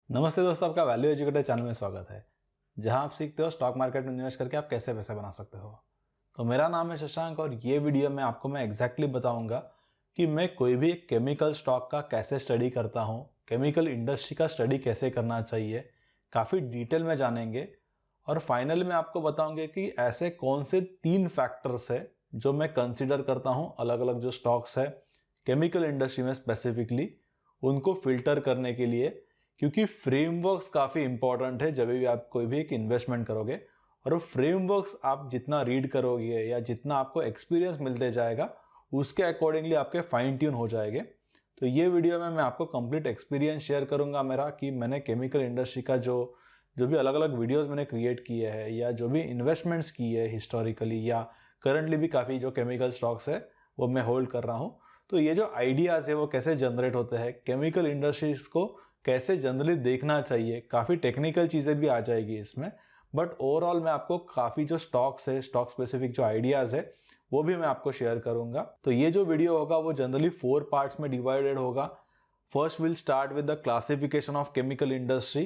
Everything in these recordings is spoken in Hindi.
नमस्ते दोस्तों, आपका वैल्यू एजुकेटर चैनल में स्वागत है, जहां आप सीखते हो स्टॉक मार्केट में इन्वेस्ट करके आप कैसे पैसे बना सकते हो। तो मेरा नाम है शशांक और ये वीडियो में आपको मैं एग्जैक्टली बताऊंगा कि मैं कोई भी एक केमिकल स्टॉक का कैसे स्टडी करता हूं, केमिकल इंडस्ट्री का स्टडी कैसे करना चाहिए, काफ़ी डिटेल में जानेंगे। और फाइनली मैं आपको बताऊंगे कि ऐसे कौन से 3 फैक्टर्स है जो मैं कंसिडर करता हूँ अलग अलग जो स्टॉक्स है केमिकल इंडस्ट्री में स्पेसिफिकली, उनको फिल्टर करने के लिए। क्योंकि फ्रेमवर्क्स काफ़ी इंपॉर्टेंट है जब भी आप कोई भी एक इन्वेस्टमेंट करोगे, और वो फ्रेमवर्क्स आप जितना रीड करोगे या जितना आपको एक्सपीरियंस मिलते जाएगा उसके अकॉर्डिंगली आपके फाइन ट्यून हो जाएंगे। तो ये वीडियो में मैं आपको कंप्लीट एक्सपीरियंस शेयर करूंगा मेरा, कि मैंने केमिकल इंडस्ट्री का जो भी अलग अलग वीडियोस मैंने क्रिएट किए हैं या जो भी इन्वेस्टमेंट्स की है हिस्टोरिकली या करंटली भी काफ़ी जो केमिकल स्टॉक्स है वो मैं होल्ड कर रहा हूँ। तो ये जो आइडियाज़ है वो कैसे जनरेट होते हैं, केमिकल इंडस्ट्रीज को कैसे जनरली देखना चाहिए, काफ़ी टेक्निकल चीज़ें भी आ जाएगी इसमें। बट ओवरऑल मैं आपको काफ़ी जो स्टॉक्स है, स्टॉक स्पेसिफिक जो आइडियाज़ है वो भी मैं आपको शेयर करूंगा। तो ये जो वीडियो होगा वो जनरली 4 पार्ट्स में डिवाइडेड होगा। First will start with the classification of chemical industry,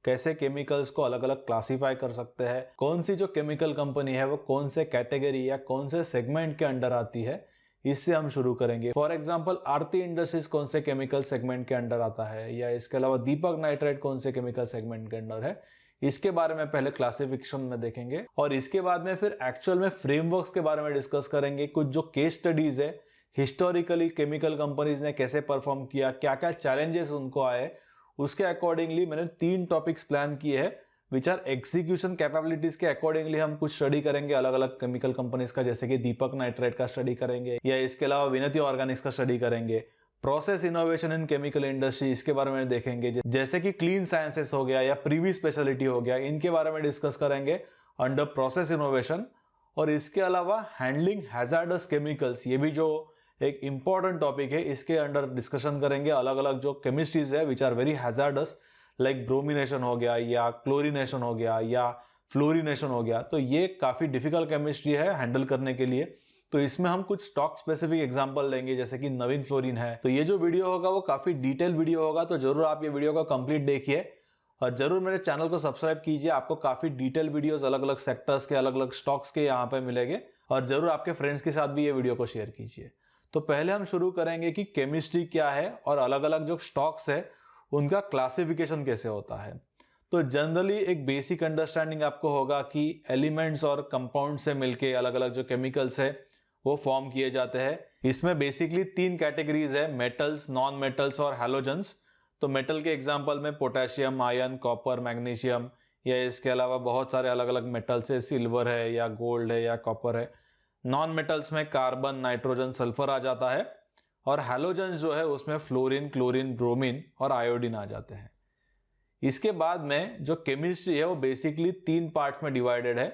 कैसे केमिकल्स को अलग अलग क्लासीफाई कर सकते हैं, कौन सी जो केमिकल कंपनी है वो कौन से कैटेगरी या कौन से सेगमेंट के अंडर आती है, इससे हम शुरू करेंगे। फॉर एग्जांपल आरती इंडस्ट्रीज कौन से केमिकल सेगमेंट के अंडर आता है, या इसके अलावा दीपक नाइट्राइट कौन से केमिकल सेगमेंट के अंडर है, इसके बारे में पहले क्लासिफिकेशन में देखेंगे। और इसके बाद में फिर एक्चुअल में फ्रेमवर्क्स के बारे में डिस्कस करेंगे। कुछ जो केस स्टडीज है, हिस्टोरिकली केमिकल कंपनीज ने कैसे परफॉर्म किया, क्या क्या चैलेंजेस उनको आए, उसके अकॉर्डिंगली मैंने 3 टॉपिक्स प्लान किए हैं विच आर एग्जीक्यूशन कैपेबिलिटीज के अकॉर्डिंगली हम कुछ स्टडी करेंगे अलग अलग केमिकल कंपनीज का, जैसे कि दीपक नाइट्राइट का स्टडी करेंगे या इसके अलावा विनती ऑर्गेनिक्स का स्टडी करेंगे। Process innovation in chemical industry, इसके बारे में देखेंगे, जैसे कि क्लीन साइंसेस हो गया या प्रीवी स्पेशलिटी हो गया, इनके बारे में डिस्कस करेंगे अंडर प्रोसेस इनोवेशन। और इसके अलावा हैंडलिंग हैजार्डस केमिकल्स, ये भी जो एक इंपॉर्टेंट टॉपिक है, इसके अंडर डिस्कशन करेंगे अलग अलग जो केमिस्ट्रीज है which are very hazardous, like bromination हो गया या क्लोरिनेशन हो गया या फ्लोरिनेशन हो गया। तो ये काफ़ी डिफिकल्ट केमिस्ट्री है हैंडल करने के लिए। तो इसमें हम कुछ स्टॉक स्पेसिफिक एग्जांपल लेंगे, जैसे कि नवीन फ्लोरिन है। तो ये जो वीडियो होगा वो काफ़ी डिटेल वीडियो होगा, तो जरूर आप ये वीडियो को कंप्लीट देखिए और जरूर मेरे चैनल को सब्सक्राइब कीजिए। आपको काफ़ी डिटेल वीडियोस अलग अलग सेक्टर्स के, अलग अलग स्टॉक्स के यहाँ पे मिलेंगे। और जरूर आपके फ्रेंड्स के साथ भी ये वीडियो को शेयर कीजिए। तो पहले हम शुरू करेंगे कि केमिस्ट्री क्या है और अलग अलग जो स्टॉक्स है उनका क्लासिफिकेशन कैसे होता है। तो जनरली एक बेसिक अंडरस्टैंडिंग आपको होगा कि एलिमेंट्स और कंपाउंड से मिलके अलग अलग जो केमिकल्स है वो फॉर्म किए जाते हैं। इसमें बेसिकली 3 कैटेगरीज है, मेटल्स, नॉन मेटल्स और हैलोजेंस। तो मेटल के एग्जांपल में पोटेशियम, आयरन, कॉपर, मैग्नीशियम, या इसके अलावा बहुत सारे अलग अलग मेटल्स है, सिल्वर है या गोल्ड है या कॉपर है। नॉन मेटल्स में कार्बन, नाइट्रोजन, सल्फर आ जाता है। और हैलोजेंस जो है उसमें फ्लोरीन, क्लोरीन, ब्रोमीन और आयोडीन आ जाते हैं। इसके बाद में जो केमिस्ट्री है वो बेसिकली 3 पार्ट्स में डिवाइडेड है।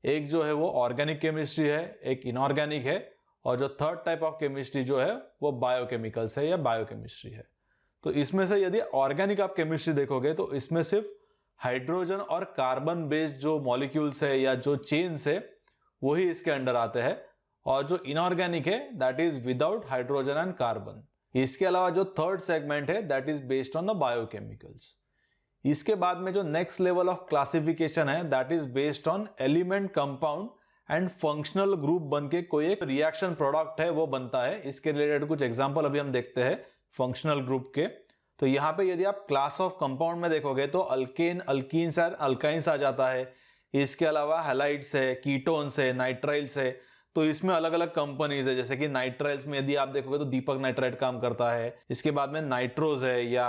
एक जो है वो ऑर्गेनिक केमिस्ट्री है, एक इनऑर्गेनिक है, और जो थर्ड टाइप ऑफ केमिस्ट्री जो है वो बायोकेमिकल्स है या बायोकेमिस्ट्री है। तो इसमें से यदि ऑर्गेनिक आप केमिस्ट्री देखोगे तो इसमें सिर्फ हाइड्रोजन और कार्बन बेस्ड जो मॉलिक्यूल्स है या जो चेन्स है वही इसके अंडर आते हैं। और जो इनऑर्गेनिक है that is without hydrogen and carbon. इसके अलावा जो थर्ड सेगमेंट है that is based on the biochemicals. इसके बाद में जो नेक्स्ट लेवल ऑफ क्लासिफिकेशन है that is based on element, compound and functional group बनके कोई एक रिएक्शन प्रोडक्ट है वो बनता है। इसके रिलेटेड कुछ एग्जांपल अभी हम देखते हैं फंक्शनल ग्रुप के। तो यहां पे यदि आप क्लास ऑफ कंपाउंड में देखोगे तो अल्केन, अल्कीन्स और अल्काइंस आ जाता है। इसके अलावा हैलाइड्स है, कीटोन्स है, नाइट्राइल्स है। तो इसमें अलग अलग कंपनीज है, जैसे कि नाइट्राइल्स में यदि आप देखोगे तो दीपक नाइट्राइट काम करता है। इसके बाद में नाइट्रोज है या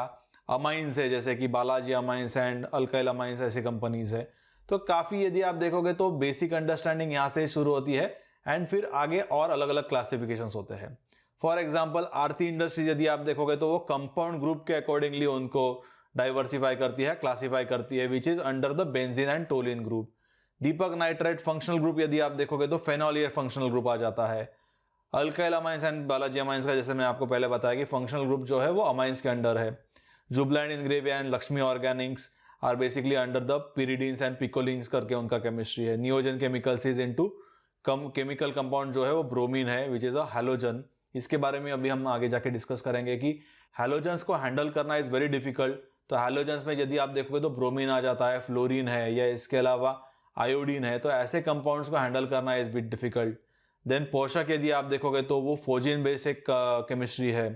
अमाइंस है, जैसे कि Balaji amines and alkyl amines, ऐसी कंपनीज है। तो काफी यदि आप देखोगे तो बेसिक अंडरस्टैंडिंग यहां से शुरू होती है एंड फिर आगे और अलग अलग क्लासिफिकेशंस होते हैं। फॉर एग्जांपल आरती इंडस्ट्रीज यदि आप देखोगे तो वो कंपाउंड ग्रुप के अकॉर्डिंगली उनको डाइवर्सिफाई करती है, क्लासिफाई करती है, which is under the benzene and toluene group. Deepak nitrite functional group यदि आप देखोगे तो फेनोलियर फंक्शनल ग्रुप आ जाता है। Alkyl amines and Balaji amines का जैसे मैंने आपको पहले बताया कि फंक्शनल ग्रुप जो है वो अमाइंस के अंडर है। Jubilant, Ingrevia and Laxmi organics are basically under the pyridines and picolines करके उनका केमिस्ट्री है। Neogen chemicals is into chemical compound जो है वो ब्रोमीन है विच इज अ हैलोजन। इसके बारे में अभी हम आगे जाके डिस्कस करेंगे कि हैलोजेंस को हैंडल करना इज वेरी डिफिकल्ट। तो हैलोजेंस में यदि आप देखोगे तो ब्रोमीन आ जाता है, फ्लोरीन है, या इसके अलावा आयोडीन है। तो ऐसे कंपाउंड्स को हैंडल करना इज बिट डिफिकल्ट। देन पोषक यदि आप देखोगे तो वो फोजिन बेस्ड एक केमिस्ट्री है।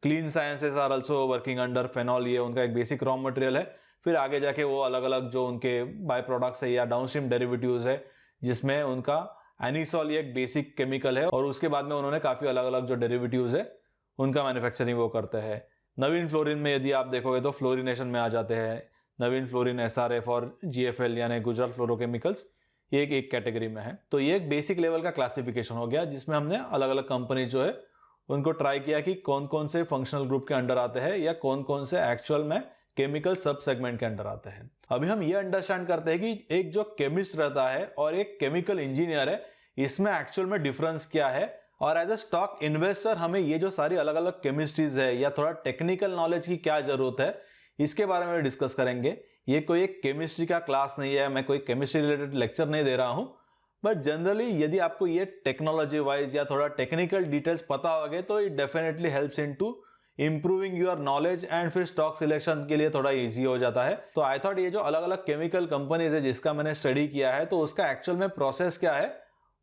Clean Sciences are also working under phenol, ये उनका एक बेसिक रॉ मटेरियल है। फिर आगे जाके वो अलग अलग जो उनके बाय प्रोडक्ट्स है या डाउनस्ट्रीम डेरिवेटिव्स है, जिसमें उनका एनिसॉल ये एक बेसिक केमिकल है, और उसके बाद में उन्होंने काफी अलग अलग जो डेरिवेटिव्स है उनका मैन्युफैक्चरिंग वो करते हैं। नवीन फ्लोरीन में यदि आप देखोगे तो फ्लोरिनेशन में आ जाते हैं। नवीन फ्लोरीन SRF और GFL यानी गुजरात फ्लोरोकेमिकल्स, ये एक कैटेगरी में है। तो ये एक बेसिक लेवल का क्लासिफिकेशन हो गया, जिसमें हमने अलग अलग कंपनी जो है उनको ट्राई किया कि कौन कौन से फंक्शनल ग्रुप के अंडर आते हैं या कौन कौन से एक्चुअल में केमिकल सब सेगमेंट के अंडर आते हैं। अभी हम ये अंडरस्टैंड करते हैं कि एक जो केमिस्ट रहता है और एक केमिकल इंजीनियर है, इसमें एक्चुअल में डिफरेंस क्या है, और एज अ स्टॉक इन्वेस्टर हमें ये जो सारी अलग अलग केमिस्ट्रीज है या थोड़ा टेक्निकल नॉलेज की क्या जरूरत है, इसके बारे में डिस्कस करेंगे। ये कोई एक केमिस्ट्री का क्लास नहीं है, मैं कोई केमिस्ट्री रिलेटेड लेक्चर नहीं दे रहा हूं, बट जनरली यदि आपको ये टेक्नोलॉजी वाइज या थोड़ा टेक्निकल डिटेल्स पता होगे तो it definitely helps in to improving your knowledge, and फिर स्टॉक सिलेक्शन के लिए थोड़ा इजी हो जाता है। तो आई थॉट ये जो अलग अलग केमिकल कंपनीज है जिसका मैंने स्टडी किया है, तो उसका एक्चुअल में प्रोसेस क्या है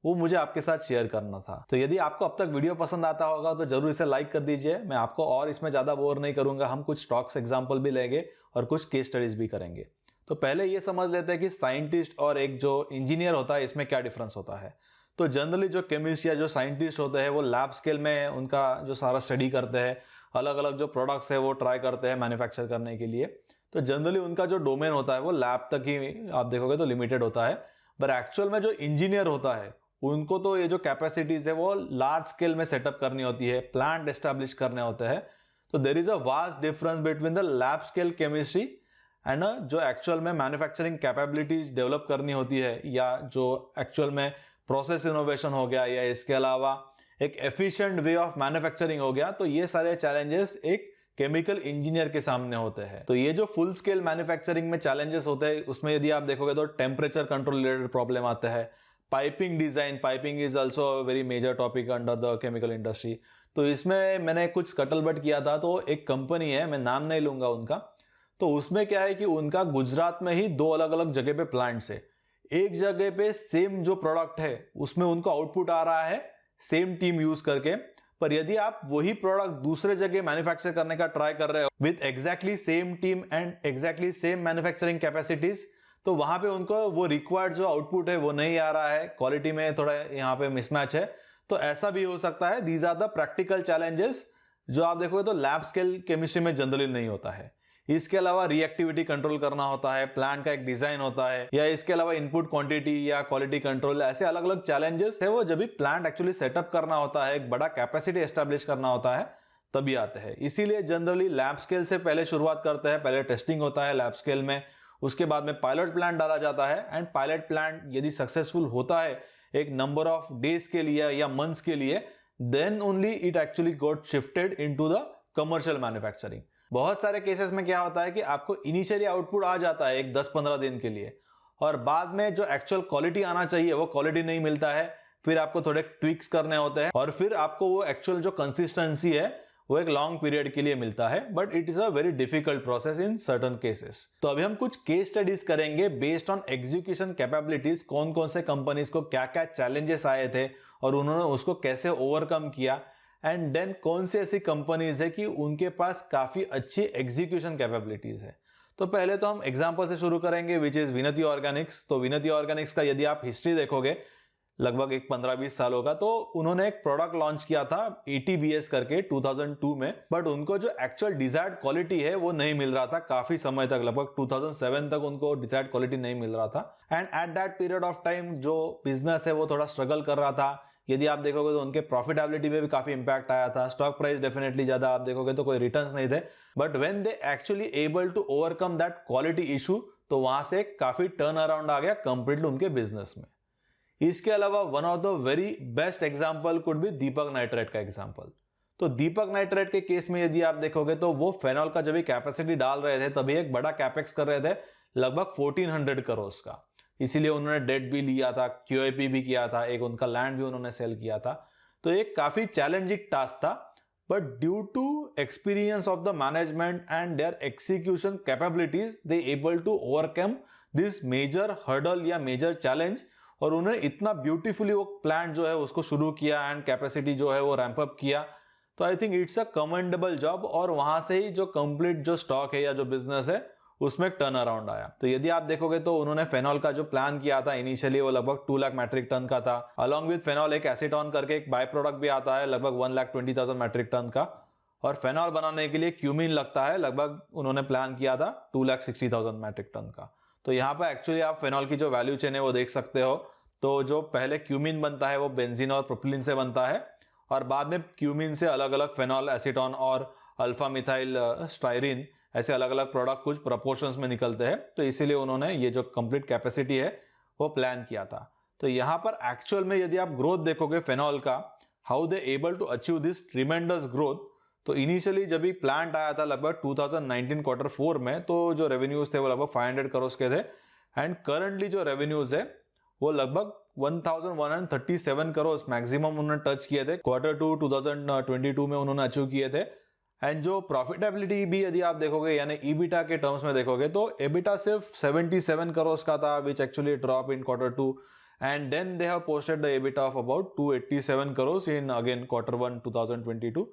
वो मुझे आपके साथ शेयर करना था। तो यदि आपको अब तक वीडियो पसंद आता होगा तो जरूर इसे लाइक कर दीजिए। मैं आपको और इसमें ज्यादा बोर नहीं करूंगा, हम कुछ स्टॉक्स एग्जांपल भी लेंगे और कुछ केस स्टडीज भी करेंगे। तो पहले ये समझ लेते हैं कि साइंटिस्ट और एक जो इंजीनियर होता है इसमें क्या डिफरेंस होता है। तो जनरली जो केमिस्ट या जो साइंटिस्ट होते हैं वो लैब स्केल में उनका जो सारा स्टडी करते हैं, अलग अलग जो प्रोडक्ट्स है वो ट्राई करते हैं मैन्युफैक्चर करने के लिए। तो जनरली उनका जो डोमेन होता है वो लैब तक ही आप देखोगे तो लिमिटेड होता है। पर एक्चुअल में जो इंजीनियर होता है उनको तो ये जो कैपेसिटीज है वो लार्ज स्केल में सेटअप करनी होती है, प्लांट एस्टेब्लिश करने होते हैं। तो there is a vast difference between the lab scale chemistry and जो एक्चुअल में मैन्युफैक्चरिंग कैपेबिलिटीज डेवलप करनी होती है, या जो एक्चुअल में प्रोसेस इनोवेशन हो गया, या इसके अलावा एक एफिशिएंट वे ऑफ मैन्युफैक्चरिंग हो गया। तो ये सारे चैलेंजेस एक केमिकल इंजीनियर के सामने होते हैं। तो ये जो फुल स्केल मैन्युफैक्चरिंग में चैलेंजेस होते हैं उसमें यदि आप देखोगे तो टेम्परेचर कंट्रोल रिलेटेड प्रॉब्लम आते हैं। Piping design, piping is also very major topic under the chemical industry. तो इसमें मैंने कुछ कटलबट किया था। तो एक कंपनी है, मैं नाम नहीं लूंगा उनका, तो उसमें क्या है कि उनका गुजरात में ही दो अलग अलग जगह पे प्लांट्स है। एक जगह पे सेम जो प्रोडक्ट है उसमें उनको आउटपुट आ रहा है सेम टीम यूज करके, पर यदि आप वही प्रोडक्ट दूसरे जगह मैन्युफैक्चर करने का ट्राई कर रहे हो with exactly same team and exactly same manufacturing capacities, तो वहां पे उनको वो रिक्वायर्ड जो आउटपुट है वो नहीं आ रहा है, क्वालिटी में थोड़ा यहाँ पे मिसमैच है। तो ऐसा भी हो सकता है। These are the practical challenges जो आप देखोगे तो लैब स्केल केमिस्ट्री में जनरली नहीं होता है। इसके अलावा रिएक्टिविटी कंट्रोल करना होता है, प्लांट का एक डिजाइन होता है, या इसके अलावा इनपुट क्वांटिटी या क्वालिटी कंट्रोल, ऐसे अलग अलग चैलेंजेस है वो जब भी प्लांट एक्चुअली सेटअप करना होता है, एक बड़ा कैपेसिटी एस्टेब्लिश करना होता है, तभी आते हैं। इसीलिए जनरली लैब स्केल से पहले शुरुआत करते हैं। पहले टेस्टिंग होता है लैब स्केल में, उसके बाद में पायलट प्लांट डाला जाता है, एंड पायलट प्लांट यदि सक्सेसफुल होता है एक नंबर ऑफ डेज के लिए या मंथ्स के लिए, then only it actually got shifted into the commercial manufacturing. बहुत सारे केसेस में क्या होता है कि आपको इनिशियली आउटपुट आ जाता है एक 10-15 दिन के लिए, और बाद में जो एक्चुअल क्वालिटी आना चाहिए वो क्वालिटी नहीं मिलता है। फिर आपको थोड़े ट्विक्स करने होते हैं, और फिर आपको वो एक्चुअल जो कंसिस्टेंसी है वो एक लॉन्ग पीरियड के लिए मिलता है, but it is a very difficult process in certain cases. तो अभी हम कुछ केस स्टडीज करेंगे बेस्ड ऑन एग्जीक्यूशन कैपेबिलिटीज, कौन कौन से कंपनीज को क्या क्या चैलेंजेस आए थे और उन्होंने उसको कैसे ओवरकम किया, एंड देन कौन सी ऐसी कंपनीज है कि उनके पास काफी अच्छी एग्जीक्यूशन कैपेबिलिटीज है। तो पहले तो हम एग्जांपल से शुरू करेंगे विच इज विनती ऑर्गेनिक्स। तो विनती ऑर्गेनिक्स का यदि आप हिस्ट्री देखोगे लगभग एक 15-20 सालों का, तो उन्होंने एक प्रोडक्ट लॉन्च किया था ATBS करके 2002 में, बट उनको जो एक्चुअल डिजायर्ड क्वालिटी है वो नहीं मिल रहा था काफी समय तक, लगभग 2007 तक उनको डिजायर्ड क्वालिटी नहीं मिल रहा था। And at that period of time जो बिजनेस है वो थोड़ा स्ट्रगल कर रहा था। यदि आप देखोगे तो उनके प्रॉफिटेबिलिटी में भी काफी इंपैक्ट आया था, स्टॉक प्राइस डेफिनेटली ज्यादा आप देखोगे तो कोई रिटर्न्स नहीं थे, but when they actually able to overcome that quality issue, तो वहां से काफी टर्न अराउंड आ गया कंप्लीटली उनके बिजनेस में। इसके अलावा one of the very best example could be Deepak nitrate का एग्जांपल। तो दीपक नाइट्रेट के केस में यदि आप देखोगे तो वो फेनॉल का जब भी कैपेसिटी डाल रहे थे तभी एक बड़ा कैपेक्स कर रहे थे लगभग 1400 करोड़ का, इसीलिए उन्होंने डेट भी लिया था, QIP भी किया था, एक उनका लैंड भी उन्होंने सेल किया था। तो एक काफी चैलेंजिंग टास्क था, but due to experience of the management and their execution capabilities, they able to overcome this major hurdle या major challenge, और उन्हें इतना ब्यूटीफुली वो प्लान जो है उसको शुरू किया एंड कैपेसिटी जो है वो रैंप अप किया। तो आई think it's a commendable job, और वहां से ही जो कंप्लीट जो स्टॉक है या जो बिजनेस है उसमें टर्न अराउंड आया। तो यदि आप देखोगे तो उन्होंने फेनॉल का जो प्लान किया था इनिशियली वो लगभग 2 लाख मैट्रिक टन का था। अलॉन्ग विद फेनॉल एक एसीटोन करके एक बाय प्रोडक्ट भी आता है लगभग 1,20,000 मैट्रिक टन का, और फेनॉल बनाने के लिए क्यूमिन लगता है लगभग उन्होंने प्लान किया था 2,60,000 मैट्रिक टन का। तो यहाँ पर एक्चुअली आप फेनॉल की जो वैल्यू चेन है वो देख सकते हो। तो जो पहले क्यूमिन बनता है वो बेंजीन और प्रोपिलीन से बनता है, और बाद में क्यूमिन से अलग अलग फेनॉल, एसीटोन और अल्फा मिथाइल स्टायरीन ऐसे अलग अलग प्रोडक्ट कुछ प्रपोर्शंस में निकलते हैं। तो इसीलिए उन्होंने ये जो कंप्लीट कैपेसिटी है वो प्लान किया था। तो यहाँ पर एक्चुअल में यदि आप ग्रोथ देखोगे फेनॉल का, how they able to achieve this tremendous growth, तो इनिशियली जब भी प्लांट आया था लगभग 2019 क्वार्टर 4 में, तो जो रेवेन्यूज थे वो लगभग 500 करोड़ के थे, एंड करंटली जो रेवेन्यूज है वो लगभग 1137 करोड़ मैक्सिमम उन्होंने टच किए थे। क्वार्टर 2 2022 में उन्होंने अचीव किए थे। एंड जो प्रॉफिटेबिलिटी भी यदि आप देखोगे यानी ईबिटा के टर्म्स में देखोगे तो एबिटा सिर्फ 77 करोड़ का था, which actually drop in quarter 2, and then they have posted the EBITDA of about 287 crore in again quarter 1 2022।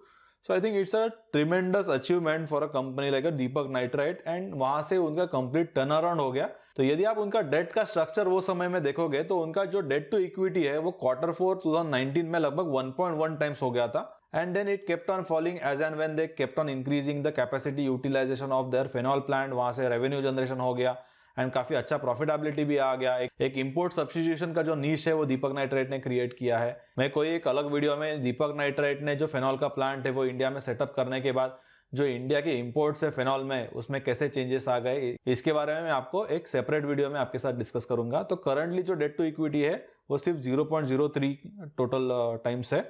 So I think it's a tremendous achievement for a company like Deepak Nitrite, and वहां से उनका कंप्लीट टर्न अराउंड हो गया। तो यदि आप उनका डेट का स्ट्रक्चर वो समय में देखोगे तो उनका जो डेट टू इक्विटी है वो क्वार्टर 4 2019 में लगभग 1.1 टाइम्स हो गया था, and then it kept on falling as and when they kept on increasing the capacity utilization of their phenol plant। वहां से रेवेन्यू जनरेशन हो गया एंड काफी अच्छा प्रॉफिटेबिलिटी भी आ गया। एक इंपोर्ट सब्स्टिट्यूशन का जो नीश है वो दीपक नाइट्राइट ने क्रिएट किया है। मैं कोई एक अलग वीडियो में दीपक नाइट्राइट ने जो फेनॉल का प्लांट है वो इंडिया में सेटअप करने के बाद जो इंडिया के इंपोर्ट्स है फेनॉल में उसमें कैसे चेंजेस आ गए, इसके बारे में मैं आपको एक सेपरेट वीडियो में आपके साथ डिस्कस करूंगा। तो करंटली जो डेट टू इक्विटी है वो सिर्फ 0.03 टोटल टाइम्स है,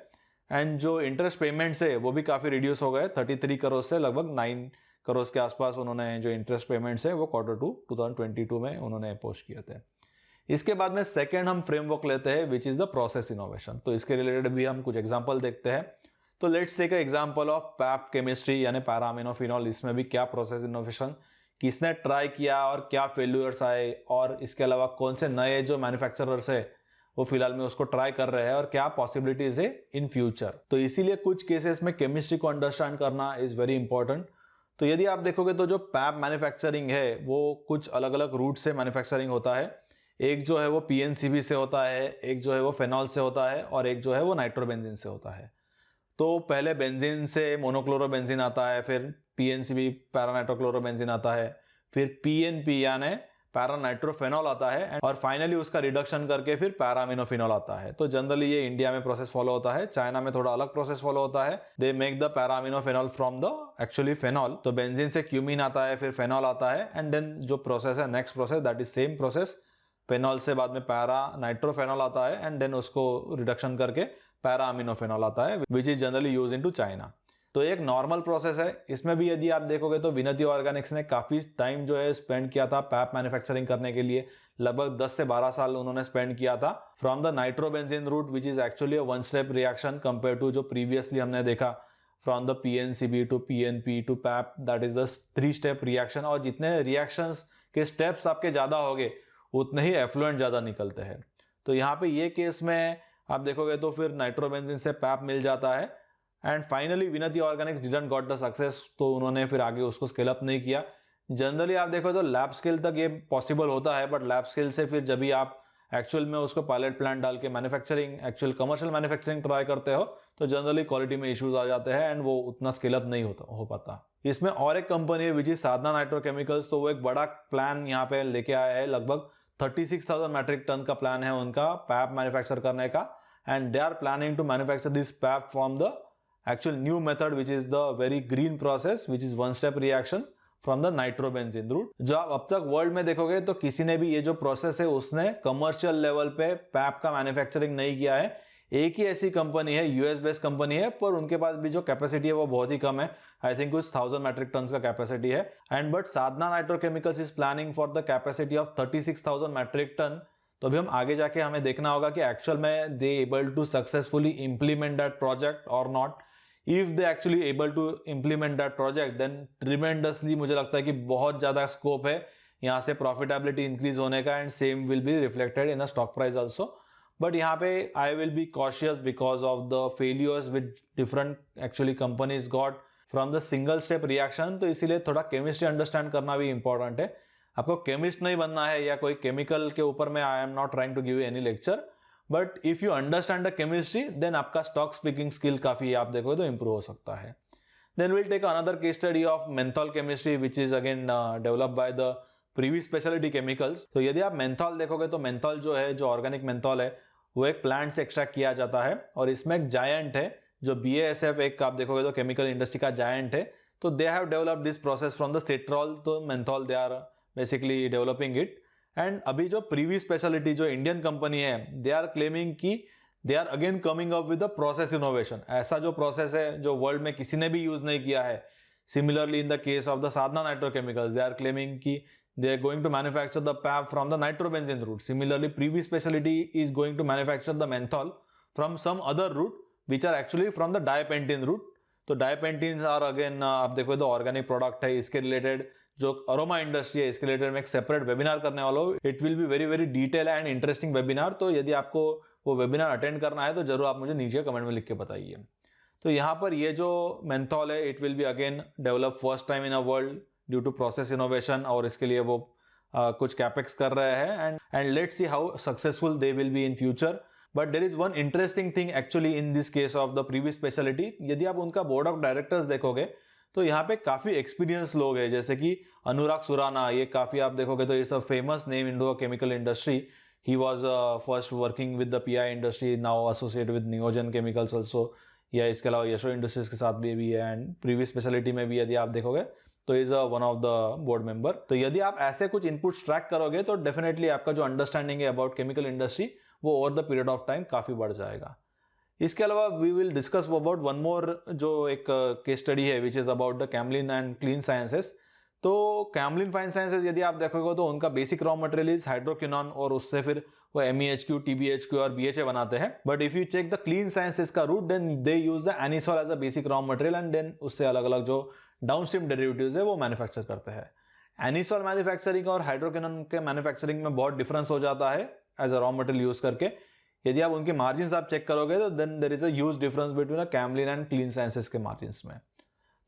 एंड जो इंटरेस्ट पेमेंट्स है वो भी काफी रिड्यूस हो गए 33 करोड़ से लगभग 9 करोड़ के आसपास। उन्होंने जो इंटरेस्ट पेमेंट्स है वो क्वार्टर 2 2022 में उन्होंने पोस्ट किए थे। इसके बाद में सेकेंड हम फ्रेमवर्क लेते हैं which is the process innovation. तो इसके रिलेटेड भी हम कुछ एग्जाम्पल देखते हैं। तो let's take example of PAP chemistry यानी पैरा अमीनो फिनॉल। इसमें भी क्या प्रोसेस इनोवेशन, किसने ट्राई किया और क्या फेल्यूर्स आए, और इसके अलावा कौन से नए जो मैन्युफैक्चरर्स है वो फिलहाल में उसको ट्राई कर रहे हैं और क्या पॉसिबिलिटीज है इन फ्यूचर। तो इसीलिए कुछ केसेस में केमिस्ट्री को अंडरस्टैंड करना इज वेरी इंपॉर्टेंट। तो यदि आप देखोगे तो जो पैप मैन्युफैक्चरिंग है वो कुछ अलग अलग रूट से मैन्युफैक्चरिंग होता है। एक जो है वो पीएनसीबी से होता है, एक जो है वो फेनॉल से होता है, और एक जो है वो नाइट्रोबेंजीन से होता है। तो पहले बेंजीन से मोनोक्लोरोबेंजीन आता है, फिर पीएनसीबी पैरानाइट्रोक्लोरोबेंजीन आता है, फिर पीएनपी यानी पैरानाइट्रोफेनॉल आता है, और फाइनली उसका रिडक्शन करके फिर पैरामिनोफिनॉल आता है। तो जनरली ये इंडिया में प्रोसेस फॉलो होता है, चाइना में थोड़ा अलग प्रोसेस फॉलो होता है। They make the paraaminophenol from the actually phenol. तो बेंजीन से क्यूमिन आता है, फिर फेनॉल आता है, एंड देन जो प्रोसेस है next process that is same process, phenol से बाद में पैरानाइट्रोफेनॉल आता है, एंड देन उसको रिडक्शन करके पैरामिनोफेनॉल आता है which is generally use in to China. तो एक नॉर्मल प्रोसेस है। इसमें भी यदि आप देखोगे तो विनती ऑर्गेनिक्स ने काफी टाइम जो है स्पेंड किया था पैप मैन्युफैक्चरिंग करने के लिए, लगभग 10 से 12 साल उन्होंने स्पेंड किया था from the nitrobenzene route which is actually a one step reaction compare to जो प्रीवियसली हमने देखा from the PNCB to PNP to PAP, that is the 3 step reaction. और जितने रिएक्शंस के स्टेप्स आपके ज्यादा होंगे उतने ही एफ्लुएंट ज्यादा निकलते हैं। तो यहाँ पे ये केस में आप देखोगे तो फिर नाइट्रोबेंजीन से पैप मिल जाता है, एंड फाइनली विनती Organics didn't got the success, तो उन्होंने फिर आगे उसको स्केल अप नहीं किया। जनरली आप देखो तो लैब स्केल तक ये पॉसिबल होता है, बट लैब स्केल से फिर जब भी आप एक्चुअल में उसको पायलट प्लांट डाल के manufacturing actual commercial manufacturing try करते हो तो जनरली क्वालिटी में इश्यूज आ जाते हैं एंड वो उतना स्केल अप नहीं हो पाता। इसमें और एक कंपनी है विच इज साधना नाइट्रोकेमिकल्स। तो वो एक बड़ा प्लान यहाँ पे लेके आया है, लगभग 36,000 मैट्रिक टन का प्लान है उनका पैप मैन्युफैक्चर करने का, and they are planning to manufacture this PAP from the actual new method which is the very green process which is one step reaction from the nitrobenzene route। जो आप अब तक वर्ल्ड में देखोगे तो किसी ने भी ये जो प्रोसेस है उसने कमर्शियल लेवल पे पैप का मैन्युफैक्चरिंग नहीं किया है। एक ही ऐसी कंपनी है, यूएस बेस्ड कंपनी है, पर उनके पास भी जो कैपेसिटी है वो बहुत ही कम है, आई थिंक कुछ 1000 मैट्रिक टन का कैपेसिटी है। And but Sadhana nitrochemicals is planning for the capacity of 36,000 metric ton. तो अभी हम आगे जाके हमें देखना होगा कि एक्चुअल में they able to successfully implement that project और not, if they actually able to implement that project then tremendously मुझे लगता है कि बहुत ज़्यादा स्कोप है यहाँ से प्रॉफिटेबिलिटी इंक्रीज होने का, and same will be reflected in the stock price also. But यहाँ पे I will be cautious because of the failures with different actually companies got from the single step reaction. तो इसीलिए थोड़ा केमिस्ट्री अंडरस्टैंड करना भी इंपॉर्टेंट है. आपको केमिस्ट नहीं बनना है या कोई केमिकल के ऊपर में I am not trying to give any lecture, but if you understand the chemistry then आपका स्टॉक स्पीकिंग स्किल काफी आप देखोगे तो इंप्रूव हो सकता है. Then will take another case study of menthol chemistry which is again developed by the Privi Speciality Chemicals. तो यदि आप मेंथॉल देखोगे तो मेंथॉल जो है, जो ऑर्गेनिक मेंथॉल है, वो एक प्लांट से एक्सट्रैक्ट किया जाता है, और इसमें एक जायंट है जो BASF एक आप देखोगे तो केमिकल इंडस्ट्री का जायंट है. तो they have developed this process from the citral to menthol they are basically developing it. And अभी जो प्रीवी स्पेशलिटी जो इंडियन कंपनी है, दे आर क्लेमिंग कि they are again coming up with the process innovation. ऐसा जो प्रोसेस है जो वर्ल्ड में किसी ने भी यूज नहीं किया है. Similarly in the case of the Sadhana nitrochemicals, they are claiming कि they are going to manufacture the PAB from the nitrobenzene route. Similarly, Privi Speciality is going to manufacture the menthol from some other route which are actually from the dipentene route. तो dipentines are again आप देखो तो ऑर्गेनिक प्रोडक्ट है. इसके रिलेटेड जो अरोमा इंडस्ट्री है, इसके रिलेटेड मैं एक सेपरेट वेबिनार करने वाला हूँ. It will be very very detail and interesting webinar. तो यदि आपको वो वेबिनार अटेंड करना है तो जरूर आप मुझे नीचे कमेंट में लिख के बताइए. तो यहाँ पर ये जो मेंथॉल है, it will be again develop first time in a world due to process innovation, और इसके लिए वो कुछ कैपेक्स कर रहे हैं. And let's see how successful they will be in future. But there is one interesting thing actually in this case of the Privi Speciality. यदि आप उनका बोर्ड ऑफ डायरेक्टर्स देखोगे तो यहाँ पे काफी एक्सपीरियंस लोग हैं, जैसे कि अनुराग सुराना. ये काफी आप देखोगे तो it's a famous name in the chemical industry. He was first working with the PI industry, now associate with नियोजन केमिकल्स ऑल्सो. या इसके अलावा यशो इंडस्ट्रीज के साथ भी है, एंड प्रीवी स्पेशलिटी में भी यदि आप देखोगे तो is one of the board member. तो यदि आप ऐसे कुछ इनपुट्स ट्रैक करोगे तो डेफिनेटली आपका जो अंडरस्टैंडिंग है अबाउट केमिकल इंडस्ट्री वो over the period of time काफी बढ़ जाएगा. इसके अलावा we will discuss about one more जो एक केस स्टडी है which is about the Camlin and Clean Sciences. तो कैमलिन फाइन साइंसेस यदि आप देखोगे तो उनका basic raw material is hydroquinone, और उससे फिर वो MEHQ, TBHQ और BHA बनाते हैं. But if you check the clean sciences का route then they use the anisole as a basic raw material, and then उससे अलग अलग जो डाउनस्ट्रीम डेरिवेटिव्स है वो मैन्युफैक्चर करते हैं. एनिसोल मैन्युफैक्चरिंग और हाइड्रोक्विनोन के मैन्युफैक्चरिंग में बहुत डिफरेंस हो जाता है as a raw material use करके. यदि आप उनके मार्जिन आप चेक करोगे तो then there is a huge difference between Camlin and Clean Sciences के मार्जिन में.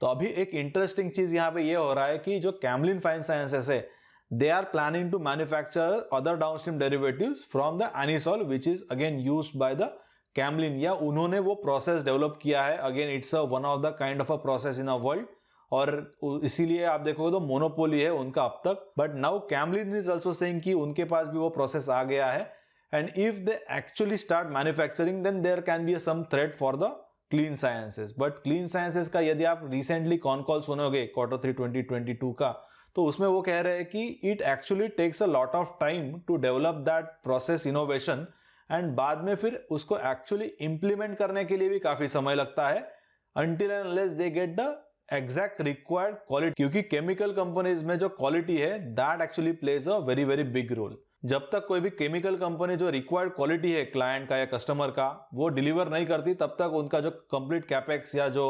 तो अभी एक इंटरेस्टिंग चीज यहाँ पे ये हो रहा है कि जो कैमलिन फाइन साइंसेस है, they are planning to manufacture other downstream derivatives from the anisole which is again used by the Camlin, या उन्होंने वो प्रोसेस डेवलप किया है. Again it's one of the kind of a process in a world, और इसीलिए आप देखोगे तो मोनोपोली है उनका अब तक. But now Camlin is also saying कि उनके पास भी वो प्रोसेस आ गया है, and if they actually start manufacturing then there can be some threat for the clean Sciences. But Clean sciences का यदि आप रिसेंटली कॉन कॉल सुनोगे Q3 2022 का, तो उसमें वो कह रहे हैं कि it actually takes a lot of time to develop that process innovation, and बाद में फिर उसको एक्चुअली इंप्लीमेंट करने के लिए भी काफी समय लगता है until and unless they get the exact required quality. क्योंकि केमिकल कंपनीज में जो क्वालिटी है that actually plays a very very big role. जब तक कोई भी केमिकल कंपनी जो रिक्वायर्ड क्वालिटी है क्लाइंट का या कस्टमर का वो डिलीवर नहीं करती, तब तक उनका जो कंप्लीट कैपेक्स या जो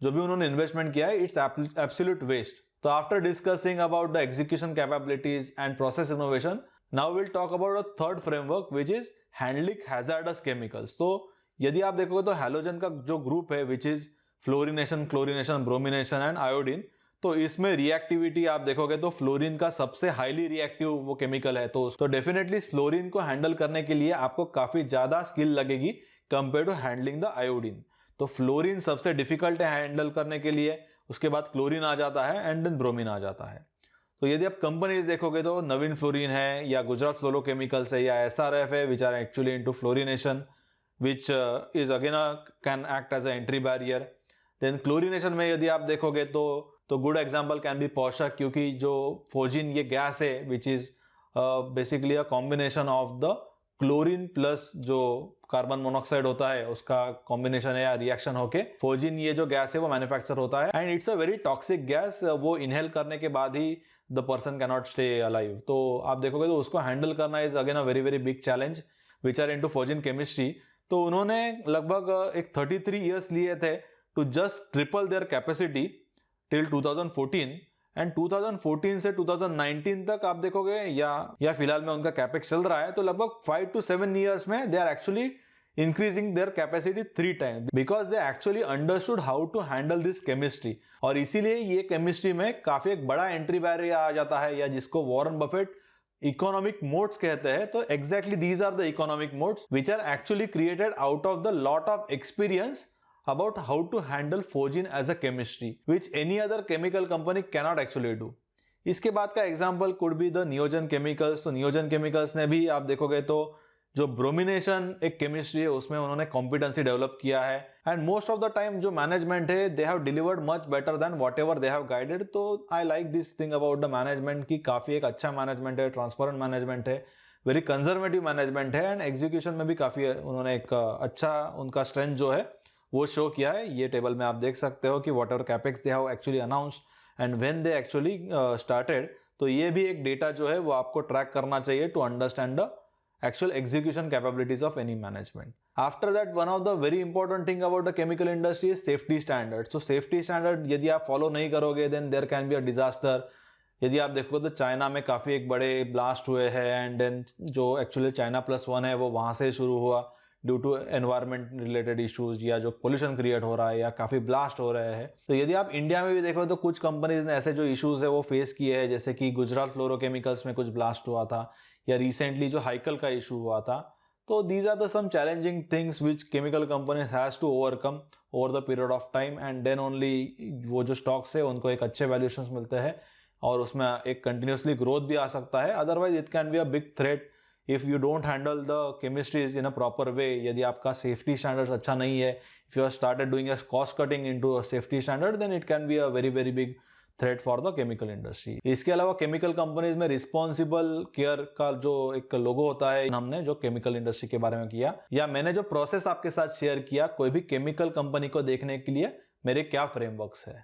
भी उन्होंने इन्वेस्टमेंट किया है इट्स एब्सोल्यूट वेस्ट. तो after discussing about the execution capabilities and process innovation, now will talk about a third framework which is handling hazards chemicals. तो यदि आप देखोगे तो हैलोजन का जो ग्रुप है which is fluorination, chlorination, bromination and iodine, तो इसमें रिएक्टिविटी आप देखोगे तो फ्लोरीन का सबसे हाईली रिएक्टिव वो केमिकल है. तो डेफिनेटली फ्लोरीन को हैंडल करने के लिए आपको काफी ज्यादा स्किल लगेगी compare to handling the iodine. तो फ्लोरीन सबसे डिफिकल्ट है हैंडल करने के लिए, उसके बाद क्लोरीन आ जाता है एंड देन ब्रोमीन आ जाता है. तो यदि आप कंपनीज देखोगे तो नवीन फ्लोरीन है या गुजरात फ्लोरोकेमिकल्स है या SRF है which are actually into fluorination which is again can act as a entry barrier. Then chlorination में यदि आप देखोगे तो गुड एग्जांपल कैन बी पोशाक, क्योंकि जो फोजिन ये गैस है which is basically a combination of the chlorine plus जो कार्बन मोनोऑक्साइड होता है उसका कॉम्बिनेशन है या रिएक्शन होके फोजिन ये जो गैस है वो मैन्युफैक्चर होता है, and it's a very toxic gas. वो इनहेल करने के बाद ही the person can not stay alive. तो आप देखोगे तो उसको हैंडल करना is again a very very big challenge which are into phosgene chemistry. तो उन्होंने लगभग एक 33 ईयर्स लिए थे to just triple their capacity till 2014 and 2014 से 2019 तक आप देखोगे या फिलहाल में उनका कैपेक्स चल रहा है तो लगभग 5 to 7 years में they are actually increasing their capacity 3 times because they actually understood how to handle this chemistry. और इसीलिए ये केमिस्ट्री में काफी एक बड़ा एंट्री बैरियर आ जाता है, या जिसको वॉरेन बफेट इकोनॉमिक मोड्स कहते हैं। तो exactly these are the economic moats which are actually created out of the lot of experience about how to handle Phogene as a chemistry, which any other chemical company cannot actually do. इसके बाद का एग्जाम्पल कुड बी द नियोजन केमिकल्स। तो नियोजन केमिकल्स ने भी आप देखोगे तो जो ब्रोमिनेशन एक केमिस्ट्री है उसमें उन्होंने कॉम्पिटेंसी डेवलप किया है, and most of the time जो मैनेजमेंट है they have delivered much better than whatever they have guided. तो I like this thing about the management की काफी एक अच्छा मैनेजमेंट है, ट्रांसपेरेंट मैनेजमेंट है, वेरी कंजर्वेटिव मैनेजमेंट है, एंड एग्जीक्यूशन में भी काफी उन्होंने एक अच्छा उनका स्ट्रेंथ जो है वो शो किया है। ये टेबल में आप देख सकते हो कि what ever capex they have actually announced and when they actually started. तो ये भी एक डेटा जो है वो आपको ट्रैक करना चाहिए to understand the actual execution capabilities of any management. After that, one of the very important thing about the chemical industry is safety standards. So safety standard यदि आप follow नहीं करोगे then there can be a disaster. यदि आप देखोगे तो चाइना में काफ़ी एक बड़े ब्लास्ट हुए हैं, एंड देन जो एक्चुअली China+1 है वो वहाँ से शुरू हुआ due to environment related issues, या जो पोल्यूशन क्रिएट हो रहा है या काफ़ी ब्लास्ट हो रहे हैं। तो यदि आप इंडिया में भी देखो तो कुछ कंपनीज ने ऐसे जो इश्यूज है वो फेस किए हैं, जैसे कि गुजरात फ्लोरोकेमिकल्स में कुछ ब्लास्ट हुआ था, या रिसेंटली जो हाइकल का इशू हुआ था। तो these are the some challenging things which chemical companies has to overcome over the period of time, and then only वो जो स्टॉक्स है उनको एक अच्छे वैल्यूएशंस मिलते हैं और उसमें एक कंटिन्यूसली ग्रोथ भी आ सकता है। Otherwise it can be a big threat if you don't handle the chemistries in a proper way. यदि आपका सेफ्टी स्टैंडर्ड अच्छा नहीं है, if you are started doing a cost cutting into a safety standard, then it can be a very very big threat for the chemical industry. इसके अलावा केमिकल कंपनीज में रिस्पॉन्सिबल केयर का जो एक लोगो होता है, हमने जो केमिकल इंडस्ट्री के बारे में किया, या मैंने जो प्रोसेस आपके साथ शेयर किया कोई भी केमिकल कंपनी को देखने के लिए मेरे क्या फ्रेमवर्क्स है।